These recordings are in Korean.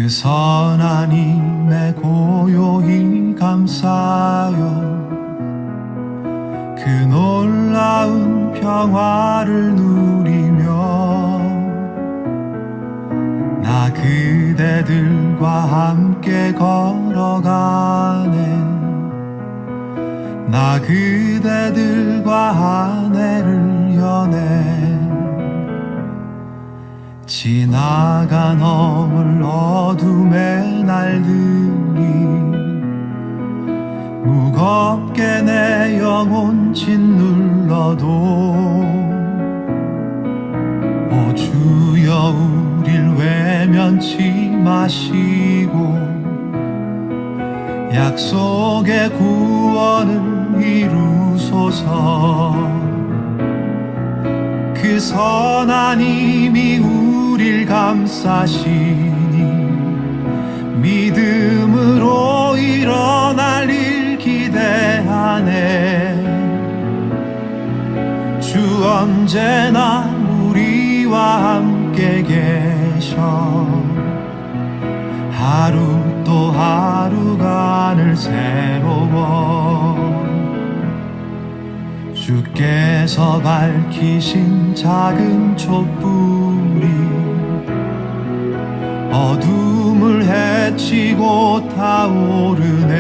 그 선한 힘에 고요히 감사여 그 놀라운 평화를 누리며 나 그대들과 함께 걸어가네. 나 그대들과 한 해를 여네. 지나가 넘을 어둠의 날들이 무겁게 내 영혼 짓눌러도 오 주여 우릴 외면치 마시고 약속의 구원을 이루소서. 그 선한 힘이 우릴 감싸시니 믿음으로 일어날 일 기대하네. 주 언제나 우리와 함께 계셔 하루 또 하루가 늘 새로워. 주께서 밝히신 작은 촛불이 어둠을 헤치고 타오르네.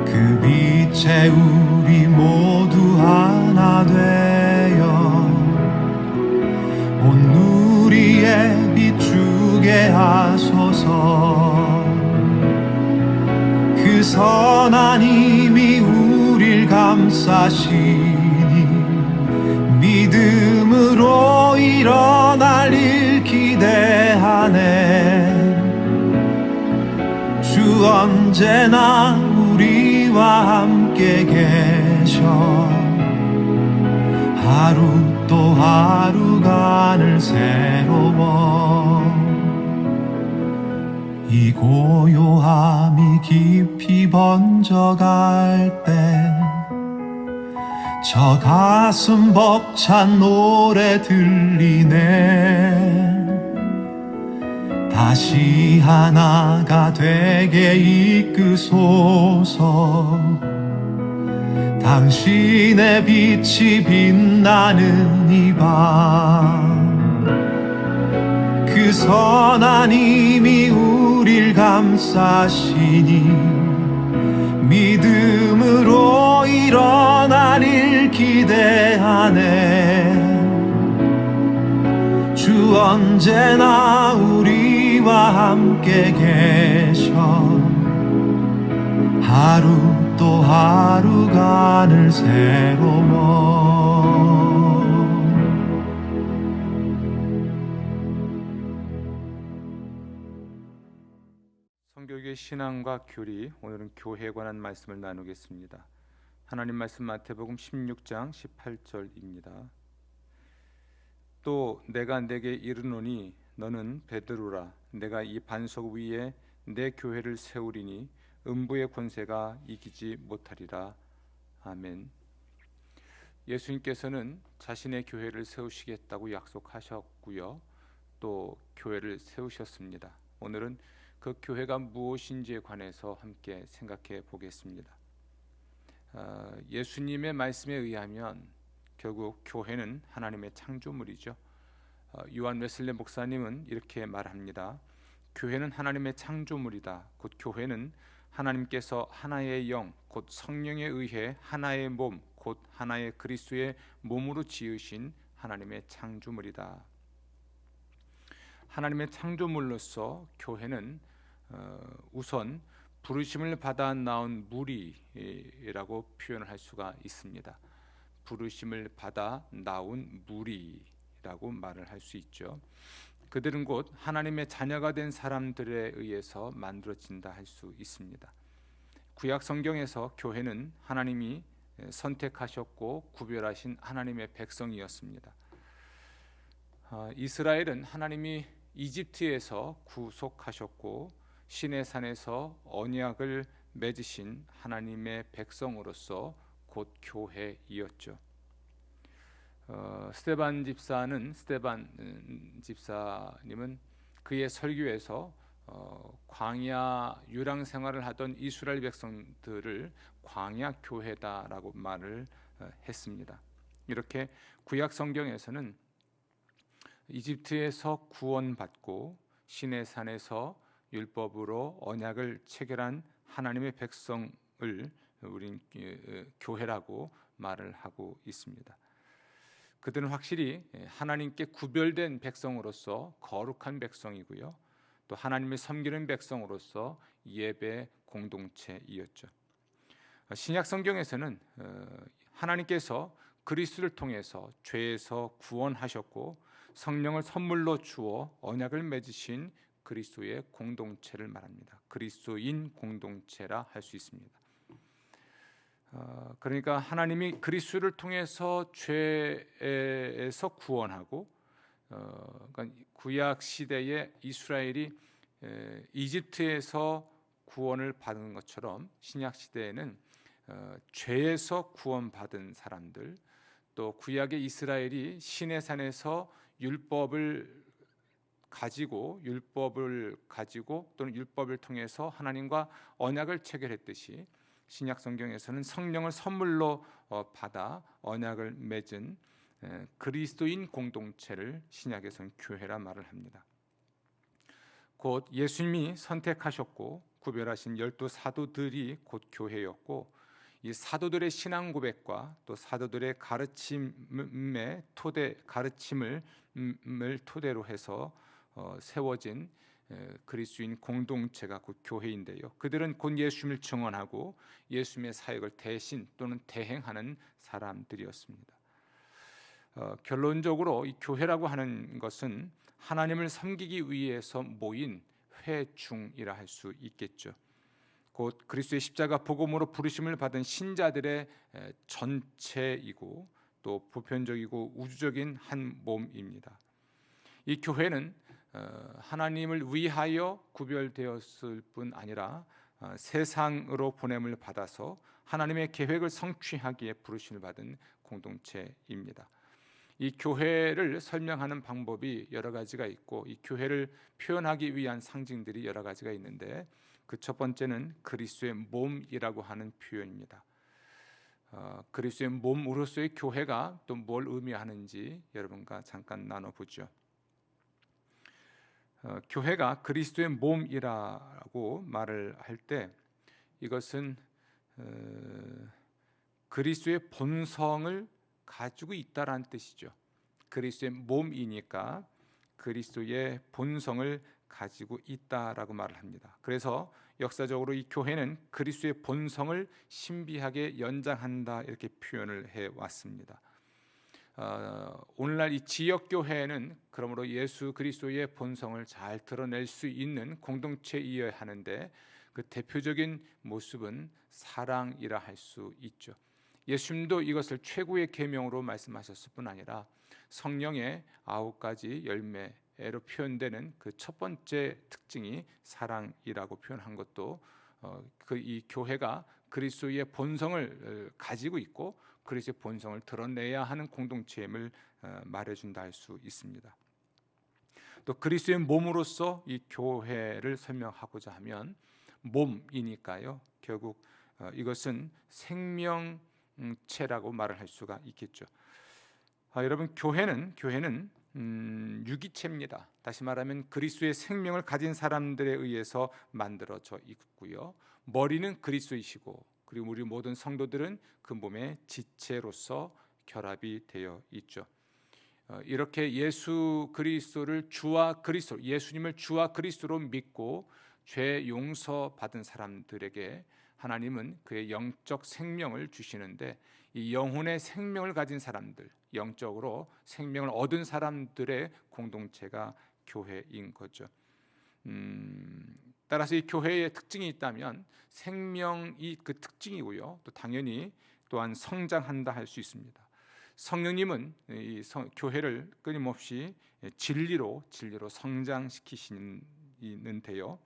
그 빛에 우리 모두 하나 되어 온 누리에 비추게 하소서. 그 선한 힘이 우릴 감싸시니 믿음으로 일어날 일 기대하네. 주 언제나 우리와 함께 계셔 하루 또 하루가 늘 새로워. 이 고요함이 깊이 번져갈 때 저 가슴 벅찬 노래 들리네. 다시 하나가 되게 이끄소서. 당신의 빛이 빛나는 이 밤 그 선한 힘이 우릴 감싸시니 믿음으로 일어날 일 기대하네. 주 언제나 우리와 함께 계셔 하루 또 하루가 늘 새로워. 성교육의 신앙과 교리, 오늘은 교회에 관한 말씀을 나누겠습니다. 하나님 말씀 마태복음 16장 18절입니다. 또 내가 네게 이르노니 너는 베드로라. 내가 이 반석 위에 내 교회를 세우리니 음부의 권세가 이기지 못하리라. 아멘. 예수님께서는 자신의 교회를 세우시겠다고 약속하셨고요, 또 교회를 세우셨습니다. 오늘은 그 교회가 무엇인지에 관해서 함께 생각해 보겠습니다. 예수님의 말씀에 의하면 결국 교회는 하나님의 창조물이죠. 요한 웨슬리 목사님은 이렇게 말합니다. 교회는 하나님의 창조물이다. 곧 교회는 하나님께서 하나의 영, 곧 성령에 의해 하나의 몸, 곧 하나의 그리스도의 몸으로 지으신 하나님의 창조물이다. 하나님의 창조물로서 교회는 우선 부르심을 받아 나온 무리라고 표현을 할 수가 있습니다. 부르심을 받아 나온 무리라고 말을 할 수 있죠. 그들은 곧 하나님의 자녀가 된 사람들에 의해서 만들어진다 할 수 있습니다. 구약 성경에서 교회는 하나님이 선택하셨고 구별하신 하나님의 백성이었습니다. 이스라엘은 하나님이 이집트에서 구속하셨고 시내산에서 언약을 맺으신 하나님의 백성으로서 곧 교회이었죠. 스데반 집사님은 그의 설교에서 광야 유랑 생활을 하던 이스라엘 백성들을 광야 교회다라고 말을 했습니다. 이렇게 구약 성경에서는 이집트에서 구원받고 시내산에서 율법으로 언약을 체결한 하나님의 백성을 우린 교회라고 말을 하고 있습니다. 그들은 확실히 하나님께 구별된 백성으로서 거룩한 백성이고요, 또 하나님을 섬기는 백성으로서 예배 공동체이었죠. 신약 성경에서는 하나님께서 그리스도를 통해서 죄에서 구원하셨고 성령을 선물로 주어 언약을 맺으신 그리스도의 공동체를 말합니다. 그리스도인 공동체라 할 수 있습니다. 그러니까 하나님이 그리스도를 통해서 죄에서 구원하고, 그러니까 구약 시대에 이스라엘이 이집트에서 구원을 받은 것처럼 신약 시대에는 죄에서 구원받은 사람들, 또 구약의 이스라엘이 시내산에서 율법을 가지고 또는 율법을 통해서 하나님과 언약을 체결했듯이 신약 성경에서는 성령을 선물로 받아 언약을 맺은 그리스도인 공동체를 신약에서는 교회라 말을 합니다. 곧 예수님이 선택하셨고 구별하신 12 사도들이 곧 교회였고, 이 사도들의 신앙 고백과 또 사도들의 가르침을 토대로 해서 세워진 그리스도인 공동체가 곧 교회인데요. 그들은 곧 예수님을 증언하고 예수님의 사역을 대신 또는 대행하는 사람들이었습니다. 결론적으로 이 교회라고 하는 것은 하나님을 섬기기 위해서 모인 회중이라 할 수 있겠죠. 곧 그리스도의 십자가 복음으로 부르심을 받은 신자들의 전체이고 또 보편적이고 우주적인 한 몸입니다. 이 교회는 하나님을 위하여 구별되었을 뿐 아니라 세상으로 보냄을 받아서 하나님의 계획을 성취하기에 부르심을 받은 공동체입니다. 이 교회를 설명하는 방법이 여러 가지가 있고, 이 교회를 표현하기 위한 상징들이 여러 가지가 있는데, 그 첫 번째는 그리스도의 몸이라고 하는 표현입니다. 그리스도의 몸으로서의 교회가 또 뭘 의미하는지 여러분과 잠깐 나눠보죠. 교회가 그리스도의 몸이라고 말을 할 때 이것은 그리스도의 본성을 가지고 있다라는 뜻이죠. 그리스도의 몸이니까 그리스도의 본성을 가지고 있다라고 말을 합니다. 그래서 역사적으로 이 교회는 그리스도의 본성을 신비하게 연장한다 이렇게 표현을 해왔습니다. 오늘날 이 지역교회는 그러므로 예수 그리스도의 본성을 잘 드러낼 수 있는 공동체이어야 하는데, 그 대표적인 모습은 사랑이라 할 수 있죠. 예수님도 이것을 최고의 계명으로 말씀하셨을 뿐 아니라 성령의 9가지 열매로 표현되는 그 첫 번째 특징이 사랑이라고 표현한 것도 이 교회가 그리스도의 본성을 가지고 있고 그리스도의 본성을 드러내야 하는 공동체임을 말해준다 할 수 있습니다. 또 그리스도의 몸으로서 이 교회를 설명하고자 하면 몸이니까요, 결국 이것은 생명체라고 말을 할 수가 있겠죠. 여러분, 교회는 유기체입니다. 다시 말하면 그리스도의 생명을 가진 사람들에 의해서 만들어져 있고요, 머리는 그리스도이시고 그리고 우리 모든 성도들은 그 몸의 지체로서 결합이 되어 있죠. 이렇게 예수 그리스도를 예수님을 주와 그리스도로 믿고 죄 용서 받은 사람들에게 하나님은 그의 영적 생명을 주시는데, 이 영혼의 생명을 가진 사람들, 영적으로 생명을 얻은 사람들의 공동체가 교회인 거죠. 따라서 이 교회의 특징이 있다면 생명이 그 특징이고요, 또 당연히 또한 성장한다 할 수 있습니다. 성령님은 이 교회를 끊임없이 진리로 성장시키시는데요,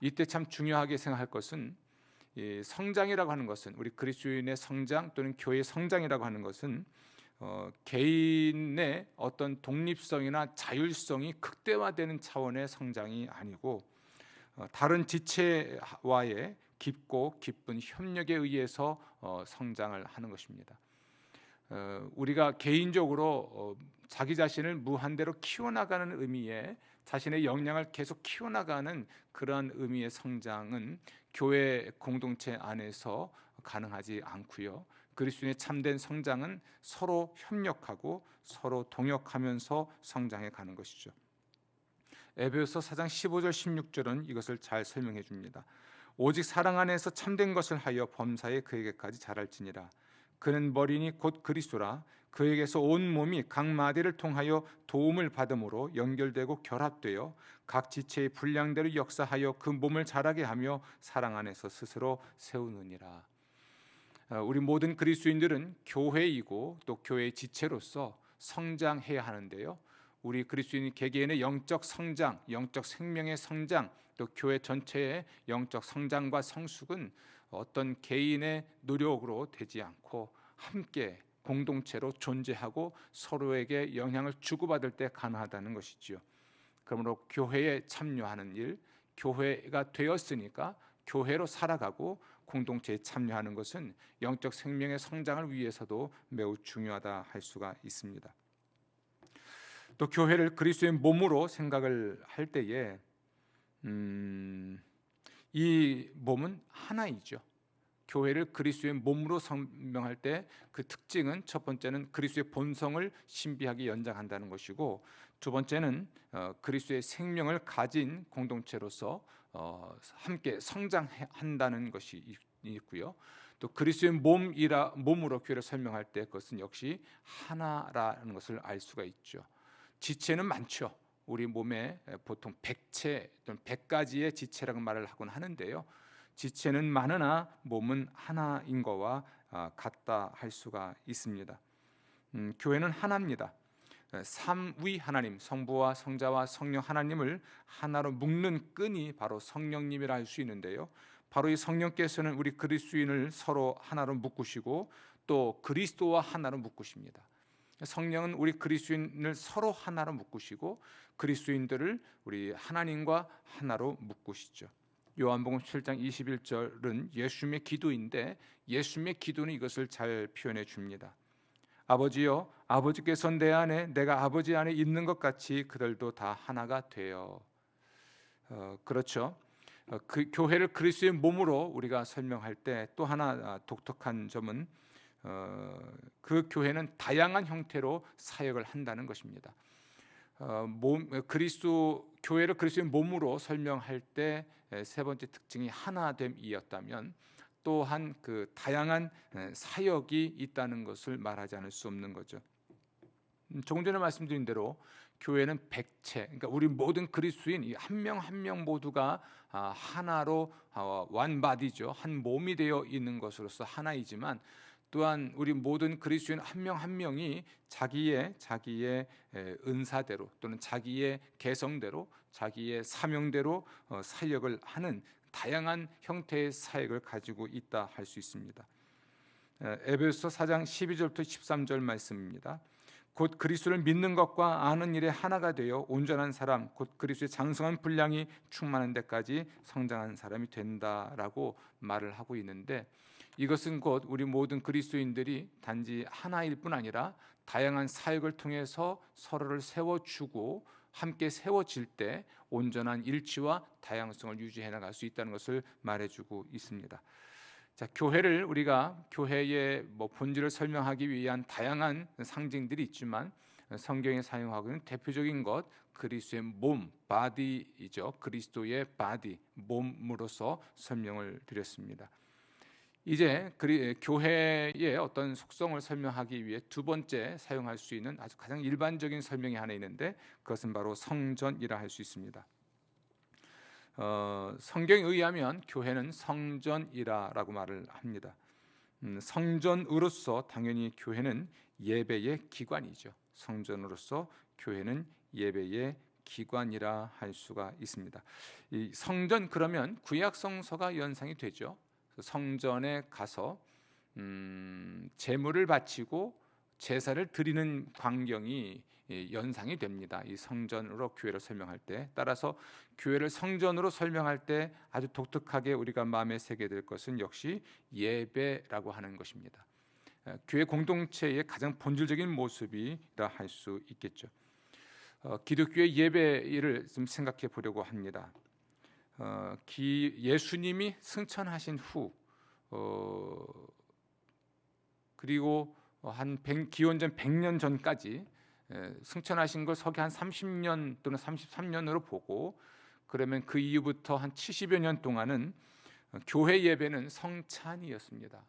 이때 참 중요하게 생각할 것은 이 성장이라고 하는 것은, 우리 그리스도인의 성장 또는 교회의 성장이라고 하는 것은 개인의 어떤 독립성이나 자율성이 극대화되는 차원의 성장이 아니고 다른 지체와의 깊고 깊은 협력에 의해서 성장을 하는 것입니다. 우리가 개인적으로 자기 자신을 무한대로 키워나가는 의미의 자신의 역량을 계속 키워나가는 그러한 의미의 성장은 교회 공동체 안에서 가능하지 않고요. 그리스도인의 참된 성장은 서로 협력하고 서로 동역하면서 성장해 가는 것이죠. 에베소서 4장 15절 16절은 이것을 잘 설명해 줍니다. 오직 사랑 안에서 참된 것을 하여 범사에 그에게까지 자랄지니라. 그는 머리니 곧 그리스도라. 그에게서 온 몸이 각 마디를 통하여 도움을 받음으로 연결되고 결합되어 각 지체의 분량대로 역사하여 그 몸을 자라게 하며 사랑 안에서 스스로 세우느니라. 우리 모든 그리스도인들은 교회이고 또 교회의 지체로서 성장해야 하는데요. 우리 그리스도인 개개인의 영적 성장, 영적 생명의 성장, 또 교회 전체의 영적 성장과 성숙은 어떤 개인의 노력으로 되지 않고 함께 공동체로 존재하고 서로에게 영향을 주고받을 때 가능하다는 것이지요. 그러므로 교회에 참여하는 일, 교회가 되었으니까 교회로 살아가고 공동체에 참여하는 것은 영적 생명의 성장을 위해서도 매우 중요하다 할 수가 있습니다. 또 교회를 그리스도의 몸으로 생각을 할 때에 이 몸은 하나이죠. 교회를 그리스도의 몸으로 설명할 때 그 특징은 첫 번째는 그리스도의 본성을 신비하게 연장한다는 것이고, 두 번째는 그리스도의 생명을 가진 공동체로서 함께 성장한다는 것이 있고요. 또 그리스도의 몸으로 교회를 설명할 때 그것은 역시 하나라는 것을 알 수가 있죠. 지체는 많죠. 우리 몸에 보통 100체 또는 100가지의 지체라고 말을 하곤 하는데요. 지체는 많으나 몸은 하나인 거와 같다 할 수가 있습니다. 교회는 하나입니다. 삼위 하나님, 성부와 성자와 성령 하나님을 하나로 묶는 끈이 바로 성령님이라 할 수 있는데요. 바로 이 성령께서는 우리 그리스도인을 서로 하나로 묶으시고 또 그리스도와 하나로 묶으십니다. 성령은 우리 그리스도인을 서로 하나로 묶으시고 그리스도인들을 우리 하나님과 하나로 묶으시죠. 요한복음 7장 21절은 예수님의 기도인데 예수님의 기도는 이것을 잘 표현해 줍니다. 아버지여, 아버지께서 내 안에 내가 아버지 안에 있는 것 같이 그들도 다 하나가 되어. 그렇죠. 그 교회를 그리스도의 몸으로 우리가 설명할 때 또 하나 독특한 점은 그 교회는 다양한 형태로 사역을 한다는 것입니다. 교회를 그리스도의 몸으로 설명할 때 세 번째 특징이 하나됨이었다면 또한 그 다양한 사역이 있다는 것을 말하지 않을 수 없는 거죠. 조금 전에 말씀드린 대로 교회는 백체, 그러니까 우리 모든 그리스도인 한 명 한 명 모두가 하나로 one body죠, 한 몸이 되어 있는 것으로서 하나이지만 또한 우리 모든 그리스도인 한 명 한 명이 자기의 은사대로 또는 자기의 개성대로 자기의 사명대로 사역을 하는 다양한 형태의 사역을 가지고 있다 할 수 있습니다. 에베소서 4장 12절부터 13절 말씀입니다. 곧 그리스도를 믿는 것과 아는 일에 하나가 되어 온전한 사람, 곧 그리스도의 장성한 분량이 충만한 데까지 성장한 사람이 된다라고 말을 하고 있는데, 이것은 곧 우리 모든 그리스도인들이 단지 하나일 뿐 아니라 다양한 사역을 통해서 서로를 세워주고 함께 세워질 때 온전한 일치와 다양성을 유지해 나갈 수 있다는 것을 말해주고 있습니다. 자, 교회를 우리가 교회의 본질을 설명하기 위한 다양한 상징들이 있지만 성경에 사용하고 있는 대표적인 것 그리스도의 몸, 바디이죠. 그리스도의 바디, 몸으로서 설명을 드렸습니다. 이제 교회의 어떤 속성을 설명하기 위해 두 번째 사용할 수 있는 아주 가장 일반적인 설명이 하나 있는데 그것은 바로 성전이라 할 수 있습니다. 성경에 의하면 교회는 성전이라고 말을 합니다. 성전으로서 당연히 교회는 예배의 기관이죠. 성전으로서 교회는 예배의 기관이라 할 수가 있습니다. 이 성전 그러면 구약 성서가 연상이 되죠. 성전에 가서 제물을 바치고 제사를 드리는 광경이 연상이 됩니다. 이 성전으로 교회를 설명할 때, 따라서 교회를 성전으로 설명할 때 아주 독특하게 우리가 마음에 새게 될 것은 역시 예배라고 하는 것입니다. 교회 공동체의 가장 본질적인 모습이라 할 수 있겠죠. 기독교의 예배를 좀 생각해 보려고 합니다. 예수님이 승천하신 후 그리고 기원전 100년 전까지 승천하신 걸 서기 한 30년 또는 33년으로 보고, 그러면 그 이후부터 한 70여 년 동안은 교회 예배는 성찬이었습니다.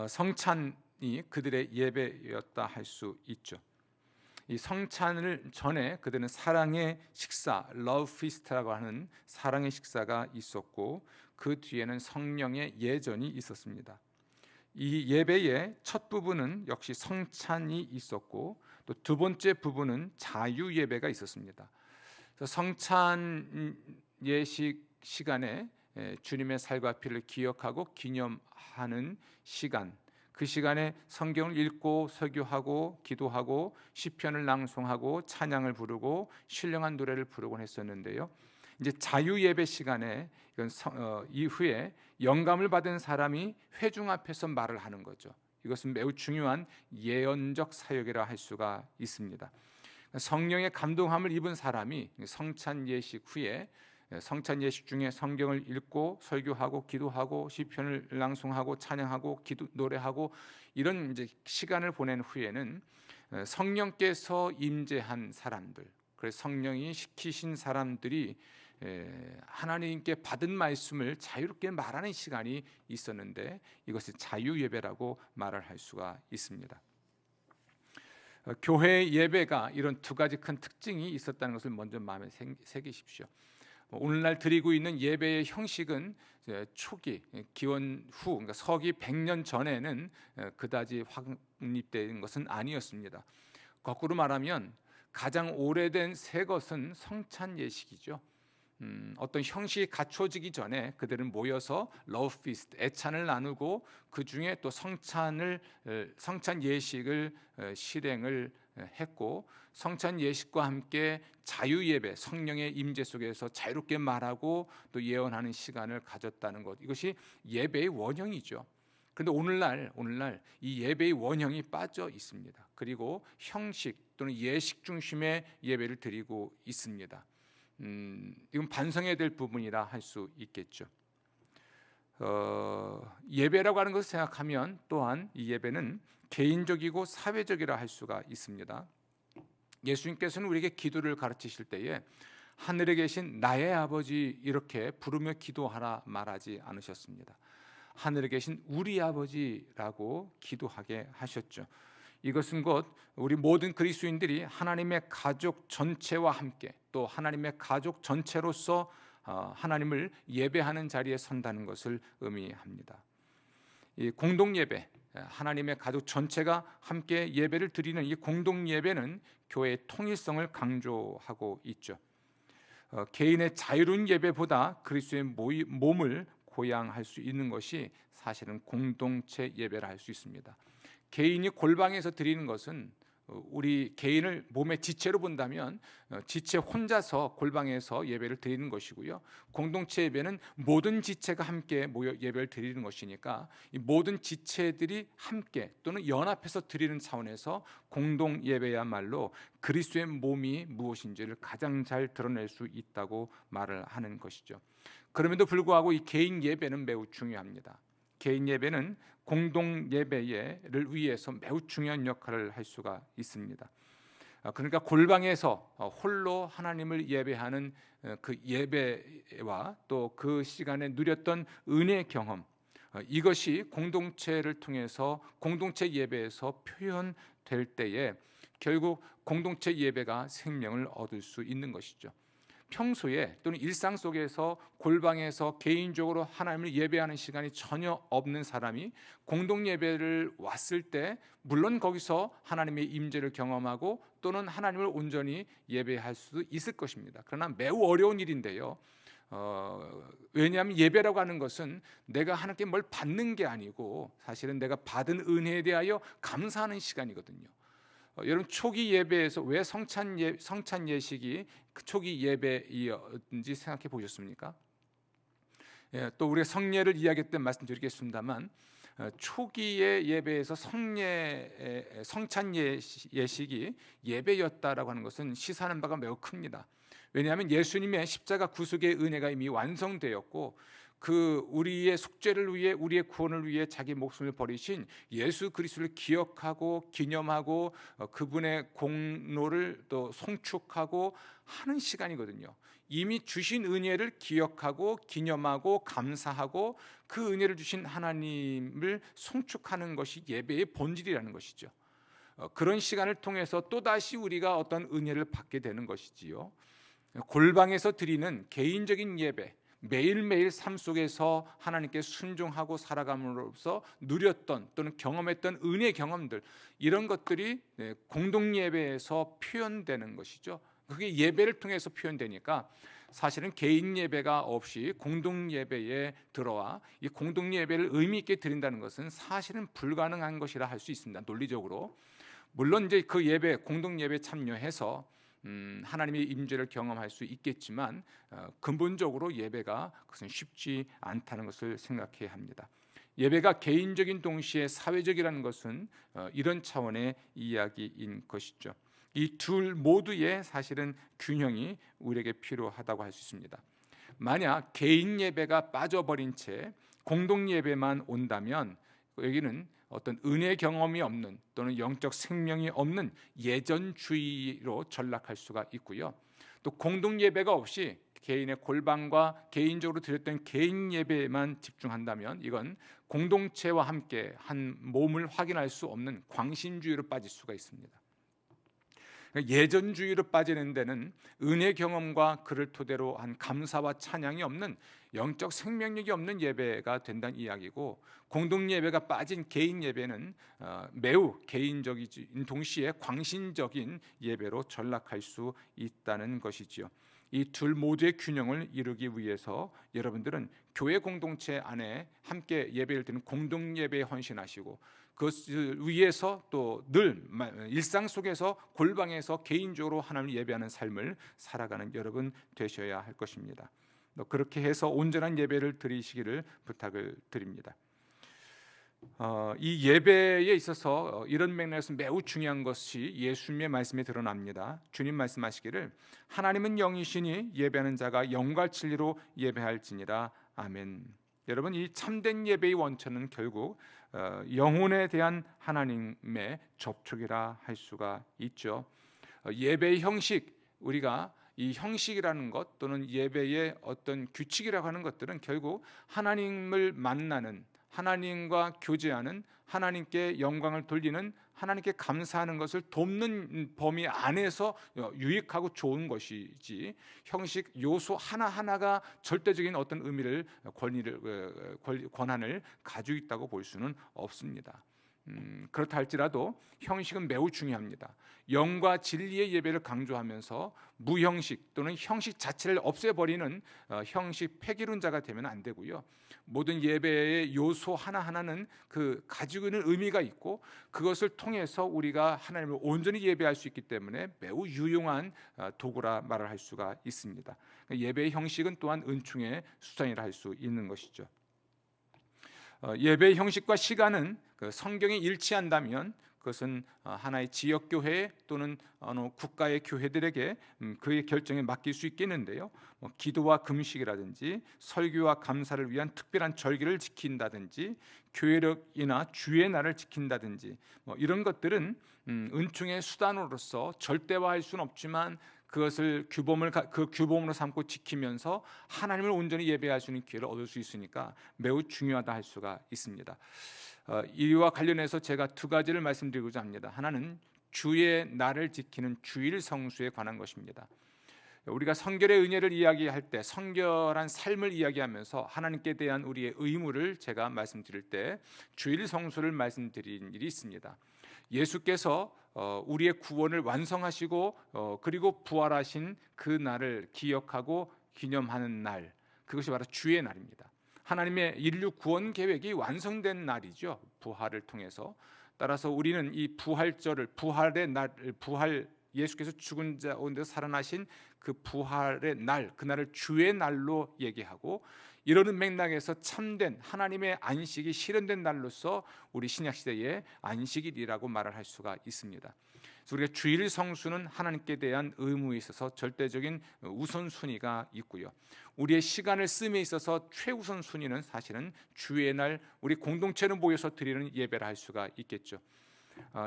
성찬이 그들의 예배였다 할 수 있죠. 이 성찬을 전에 그들은 사랑의 식사, 러브 피스트라고 하는 사랑의 식사가 있었고, 그 뒤에는 성령의 예전이 있었습니다. 이 예배의 첫 부분은 역시 성찬이 있었고, 또 두 번째 부분은 자유 예배가 있었습니다. 성찬 예식 시간에 주님의 살과 피를 기억하고 기념하는 시간, 그 시간에 성경을 읽고 설교하고 기도하고 시편을 낭송하고 찬양을 부르고 신령한 노래를 부르곤 했었는데요. 이제 자유 예배 시간에 이후에 영감을 받은 사람이 회중 앞에서 말을 하는 거죠. 이것은 매우 중요한 예언적 사역이라 할 수가 있습니다. 성령의 감동함을 입은 사람이 성찬 예식 후에, 성찬 예식 중에 성경을 읽고 설교하고 기도하고 시편을 낭송하고 찬양하고 노래하고 이런 이제 시간을 보낸 후에는 성령께서 임재한 사람들, 그래서 성령이 시키신 사람들이 하나님께 받은 말씀을 자유롭게 말하는 시간이 있었는데, 이것을 자유 예배라고 말을 할 수가 있습니다. 교회 예배가 이런 두 가지 큰 특징이 있었다는 것을 먼저 마음에 새기십시오. 오늘날 드리고 있는 예배의 형식은 초기 기원 후, 그러니까 서기 100년 전에는 그다지 확립된 것은 아니었습니다. 거꾸로 말하면 가장 오래된 새 것은 성찬 예식이죠. 어떤 형식이 갖춰지기 전에 그들은 모여서 러브 피스트, 애찬을 나누고 그 중에 또 성찬 예식을 실행을 했고, 성찬 예식과 함께 자유 예배, 성령의 임재 속에서 자유롭게 말하고 또 예언하는 시간을 가졌다는 것, 이것이 예배의 원형이죠. 그런데 오늘날 이 예배의 원형이 빠져 있습니다. 그리고 형식 또는 예식 중심의 예배를 드리고 있습니다. 이건 반성해야 될 부분이라 할 수 있겠죠. 예배라고 하는 것을 생각하면 또한 이 예배는 개인적이고 사회적이라 할 수가 있습니다. 예수님께서는 우리에게 기도를 가르치실 때에 하늘에 계신 나의 아버지 이렇게 부르며 기도하라 말하지 않으셨습니다. 하늘에 계신 우리 아버지라고 기도하게 하셨죠. 이것은 곧 우리 모든 그리스도인들이 하나님의 가족 전체와 함께 또 하나님의 가족 전체로서 하나님을 예배하는 자리에 선다는 것을 의미합니다. 이 공동 예배, 하나님의 가족 전체가 함께 예배를 드리는 이 공동 예배는 교회의 통일성을 강조하고 있죠. 개인의 자유로운 예배보다 그리스도의 몸을 고양할 수 있는 것이 사실은 공동체 예배라 할 수 있습니다. 개인이 골방에서 드리는 것은 우리 개인을 몸의 지체로 본다면 지체 혼자서 골방에서 예배를 드리는 것이고요. 공동체 예배는 모든 지체가 함께 모여 예배를 드리는 것이니까 이 모든 지체들이 함께 또는 연합해서 드리는 차원에서 공동 예배야말로 그리스도의 몸이 무엇인지를 가장 잘 드러낼 수 있다고 말을 하는 것이죠. 그럼에도 불구하고 이 개인 예배는 매우 중요합니다. 개인 예배는 공동 예배를 위해서 매우 중요한 역할을 할 수가 있습니다. 그러니까 골방에서 홀로 하나님을 예배하는 그 예배와 또 그 시간에 누렸던 은혜의 경험, 이것이 공동체를 통해서 공동체 예배에서 표현될 때에 결국 공동체 예배가 생명을 얻을 수 있는 것이죠. 평소에 또는 일상 속에서 골방에서 개인적으로 하나님을 예배하는 시간이 전혀 없는 사람이 공동 예배를 왔을 때 물론 거기서 하나님의 임재를 경험하고 또는 하나님을 온전히 예배할 수도 있을 것입니다. 그러나 매우 어려운 일인데요. 왜냐하면 예배라고 하는 것은 내가 하나님께 뭘 받는 게 아니고 사실은 내가 받은 은혜에 대하여 감사하는 시간이거든요. 여러분 초기 예배에서 왜 성찬 예식이 그 초기 예배이었는지 생각해 보셨습니까? 또 우리가 성례를 이야기할 때 말씀드리겠습니다만 초기의 예배에서 성찬 예식이 예배였다라고 하는 것은 시사하는 바가 매우 큽니다. 왜냐하면 예수님의 십자가 구속의 은혜가 이미 완성되었고 그 우리의 속죄를 위해 우리의 구원을 위해 자기 목숨을 버리신 예수 그리스도를 기억하고 기념하고 그분의 공로를 또 송축하고 하는 시간이거든요. 이미 주신 은혜를 기억하고 기념하고 감사하고 그 은혜를 주신 하나님을 송축하는 것이 예배의 본질이라는 것이죠. 그런 시간을 통해서 또다시 우리가 어떤 은혜를 받게 되는 것이지요. 골방에서 드리는 개인적인 예배, 매일매일 삶 속에서 하나님께 순종하고 살아감으로써 누렸던 또는 경험했던 은혜 경험들, 이런 것들이 공동 예배에서 표현되는 것이죠. 그게 예배를 통해서 표현되니까 사실은 개인 예배가 없이 공동 예배에 들어와 이 공동 예배를 의미 있게 드린다는 것은 사실은 불가능한 것이라 할 수 있습니다. 논리적으로. 물론 이제 그 예배, 공동 예배 참여해서 하나님의 임재를 경험할 수 있겠지만 근본적으로 예배가 그것은 쉽지 않다는 것을 생각해야 합니다. 예배가 개인적인 동시에 사회적이라는 것은 이런 차원의 이야기인 것이죠. 이 둘 모두의 사실은 균형이 우리에게 필요하다고 할 수 있습니다. 만약 개인 예배가 빠져버린 채 공동 예배만 온다면 여기는 어떤 은혜 경험이 없는 또는 영적 생명이 없는 예전주의로 전락할 수가 있고요. 또 공동 예배가 없이 개인의 골방과 개인적으로 드렸던 개인 예배에만 집중한다면 이건 공동체와 함께 한 몸을 확인할 수 없는 광신주의로 빠질 수가 있습니다. 예전주의로 빠지는 데는 은혜 경험과 그를 토대로 한 감사와 찬양이 없는 영적 생명력이 없는 예배가 된다는 이야기고, 공동 예배가 빠진 개인 예배는 매우 개인적인 동시에 광신적인 예배로 전락할 수 있다는 것이지요. 이 둘 모두의 균형을 이루기 위해서 여러분들은 교회 공동체 안에 함께 예배를 드리는 공동 예배에 헌신하시고 그것을 위해서 또 늘 일상 속에서 골방에서 개인적으로 하나님을 예배하는 삶을 살아가는 여러분 되셔야 할 것입니다. 그렇게 해서 온전한 예배를 드리시기를 부탁을 드립니다. 이 예배에 있어서 이런 맥락에서 매우 중요한 것이 예수님의 말씀에 드러납니다. 주님 말씀하시기를 하나님은 영이시니 예배하는 자가 영과 진리로 예배할지니라. 아멘. 여러분, 이 참된 예배의 원천은 결국 영혼에 대한 하나님의 접촉이라 할 수가 있죠. 예배의 형식, 우리가 이 형식이라는 것 또는 예배의 어떤 규칙이라고 하는 것들은 결국 하나님을 만나는, 하나님과 교제하는, 하나님께 영광을 돌리는, 하나님께 감사하는 것을 돕는 범위 안에서 유익하고 좋은 것이지 형식 요소 하나하나가 절대적인 어떤 의미를 권한을 가지고 있다고 볼 수는 없습니다. 그렇다 할지라도 형식은 매우 중요합니다. 영과 진리의 예배를 강조하면서 무형식 또는 형식 자체를 없애버리는 형식 폐기론자가 되면 안 되고요. 모든 예배의 요소 하나하나는 그 가지고 있는 의미가 있고 그것을 통해서 우리가 하나님을 온전히 예배할 수 있기 때문에 매우 유용한 도구라 말을 할 수가 있습니다. 예배의 형식은 또한 은총의 수단이라 할 수 있는 것이죠. 예배의 형식과 시간은 성경에 일치한다면 그것은 하나의 지역교회 또는 어느 국가의 교회들에게 그의 결정에 맡길 수 있겠는데요. 기도와 금식이라든지 설교와 감사를 위한 특별한 절기를 지킨다든지 교회력이나 주의 날을 지킨다든지 이런 것들은 은총의 수단으로서 절대화할 수는 없지만 그것을 규범으로 삼고 지키면서 하나님을 온전히 예배할 수 있는 기회를 얻을 수 있으니까 매우 중요하다 할 수가 있습니다. 이와 관련해서 제가 두 가지를 말씀드리고자 합니다. 하나는 주의 날을 지키는 주일 성수에 관한 것입니다. 우리가 성결의 은혜를 이야기할 때 성결한 삶을 이야기하면서 하나님께 대한 우리의 의무를 제가 말씀드릴 때 주일 성수를 말씀드린 일이 있습니다. 예수께서 우리의 구원을 완성하시고 그리고 부활하신 그 날을 기억하고 기념하는 날, 그것이 바로 주의 날입니다. 하나님의 인류 구원 계획이 완성된 날이죠. 부활을 통해서. 따라서 우리는 이 부활절을, 부활의 날, 예수께서 죽은 자 가운데 살아나신 그 부활의 날, 그날을 주의 날로 얘기하고, 이러는 맥락에서 참된 하나님의 안식이 실현된 날로서 우리 신약 시대의 안식일이라고 말을 할 수가 있습니다. 그래서 우리가 주일 성수는 하나님께 대한 의무에 있어서 절대적인 우선순위가 있고요. 우리의 시간을 씀에 있어서 최우선 순위는 사실은 주의 날 우리 공동체로 모여서 드리는 예배를 할 수가 있겠죠.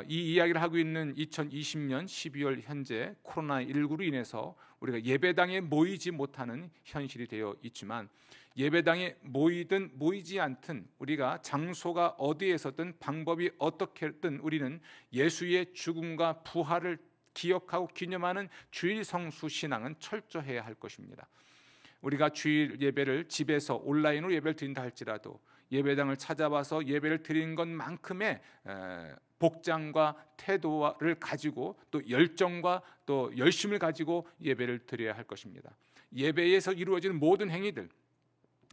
이 이야기를 하고 있는 2020년 12월 현재 코로나19로 인해서 우리가 예배당에 모이지 못하는 현실이 되어 있지만, 예배당에 모이든 모이지 않든 우리가 장소가 어디에서든 방법이 어떻게든 우리는 예수의 죽음과 부활을 기억하고 기념하는 주일 성수 신앙은 철저해야 할 것입니다. 우리가 주일 예배를 집에서 온라인으로 예배를 드린다 할지라도 예배당을 찾아와서 예배를 드리는 것만큼의 복장과 태도를 가지고 또 열정과 또 열심을 가지고 예배를 드려야 할 것입니다. 예배에서 이루어지는 모든 행위들,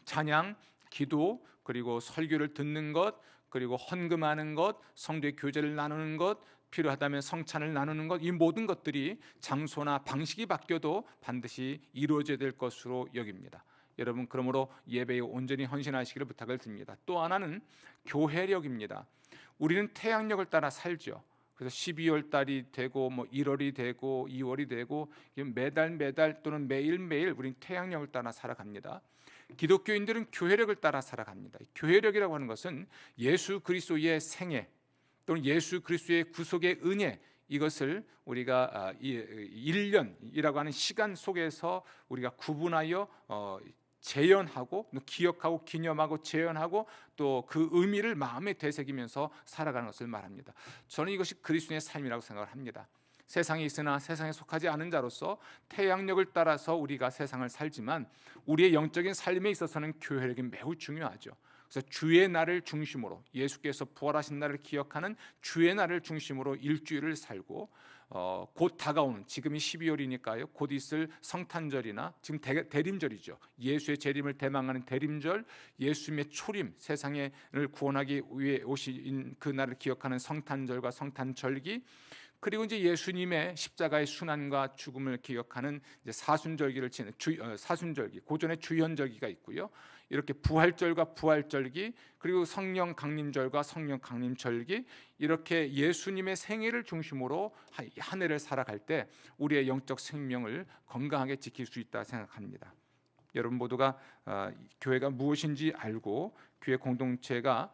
찬양, 기도, 그리고 설교를 듣는 것, 그리고 헌금하는 것, 성도의 교제를 나누는 것, 필요하다면 성찬을 나누는 것, 이 모든 것들이 장소나 방식이 바뀌어도 반드시 이루어져야 될 것으로 여깁니다. 여러분, 그러므로 예배에 온전히 헌신하시기를 부탁을 드립니다. 또 하나는 교회력입니다. 우리는 태양력을 따라 살죠. 그래서 12월 달이 되고 1월이 되고 2월이 되고 매달 또는 매일 우리는 태양력을 따라 살아갑니다. 기독교인들은 교회력을 따라 살아갑니다. 교회력이라고 하는 것은 예수 그리스도의 생애 또는 예수 그리스도의 구속의 은혜, 이것을 우리가 1년이라고 하는 시간 속에서 우리가 구분하여 재현하고 기억하고 기념하고 재현하고 또 그 의미를 마음에 되새기면서 살아가는 것을 말합니다. 저는 이것이 그리스도의 삶이라고 생각을 합니다. 세상에 있으나 세상에 속하지 않은 자로서 태양력을 따라서 우리가 세상을 살지만 우리의 영적인 삶에 있어서는 교회력이 매우 중요하죠. 그래서 주의 날을 중심으로, 예수께서 부활하신 날을 기억하는 주의 날을 중심으로 일주일을 살고, 곧 다가오는, 지금이 12월이니까요 곧 있을 성탄절이나 지금 대림절이죠. 예수의 재림을 대망하는 대림절, 예수님의 초림, 세상을 구원하기 위해 오신 그 날을 기억하는 성탄절과 성탄절기, 그리고 이제 예수님의 십자가의 순환과 죽음을 기억하는 이제 사순절기를 치는 사순절기, 고전의 주현절기가 있고요. 이렇게 부활절과 부활절기, 그리고 성령 강림절과 성령 강림절기, 이렇게 예수님의 생애를 중심으로 한 해를 살아갈 때 우리의 영적 생명을 건강하게 지킬 수 있다 생각합니다. 여러분 모두가 교회가 무엇인지 알고 교회 공동체가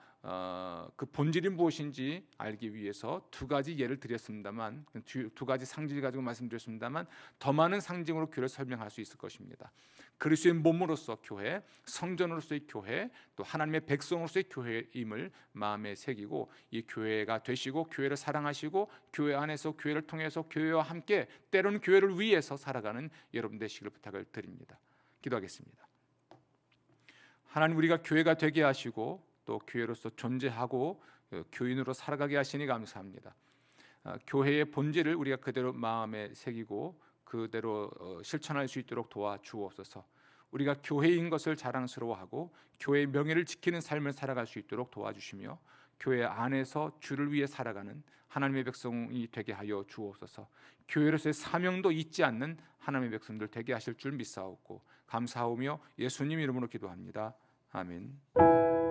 그 본질이 무엇인지 알기 위해서 두 가지 예를 드렸습니다만, 두 가지 상징을 가지고 말씀드렸습니다만, 더 많은 상징으로 교회를 설명할 수 있을 것입니다. 그리스도의 몸으로서 교회, 성전으로서의 교회, 또 하나님의 백성으로서의 교회임을 마음에 새기고 이 교회가 되시고 교회를 사랑하시고 교회 안에서 교회를 통해서 교회와 함께 때로는 교회를 위해서 살아가는 여러분 되시기를 부탁을 드립니다. 기도하겠습니다. 하나님, 우리가 교회가 되게 하시고 또 교회로서 존재하고 교인으로 살아가게 하시니 감사합니다. 교회의 본질을 우리가 그대로 마음에 새기고 그대로 실천할 수 있도록 도와주옵소서. 우리가 교회인 것을 자랑스러워하고 교회의 명예를 지키는 삶을 살아갈 수 있도록 도와주시며 교회 안에서 주를 위해 살아가는 하나님의 백성이 되게 하여 주옵소서. 교회로서의 사명도 잊지 않는 하나님의 백성들 되게 하실 줄 믿사옵고 감사하오며 예수님 이름으로 기도합니다. 아멘.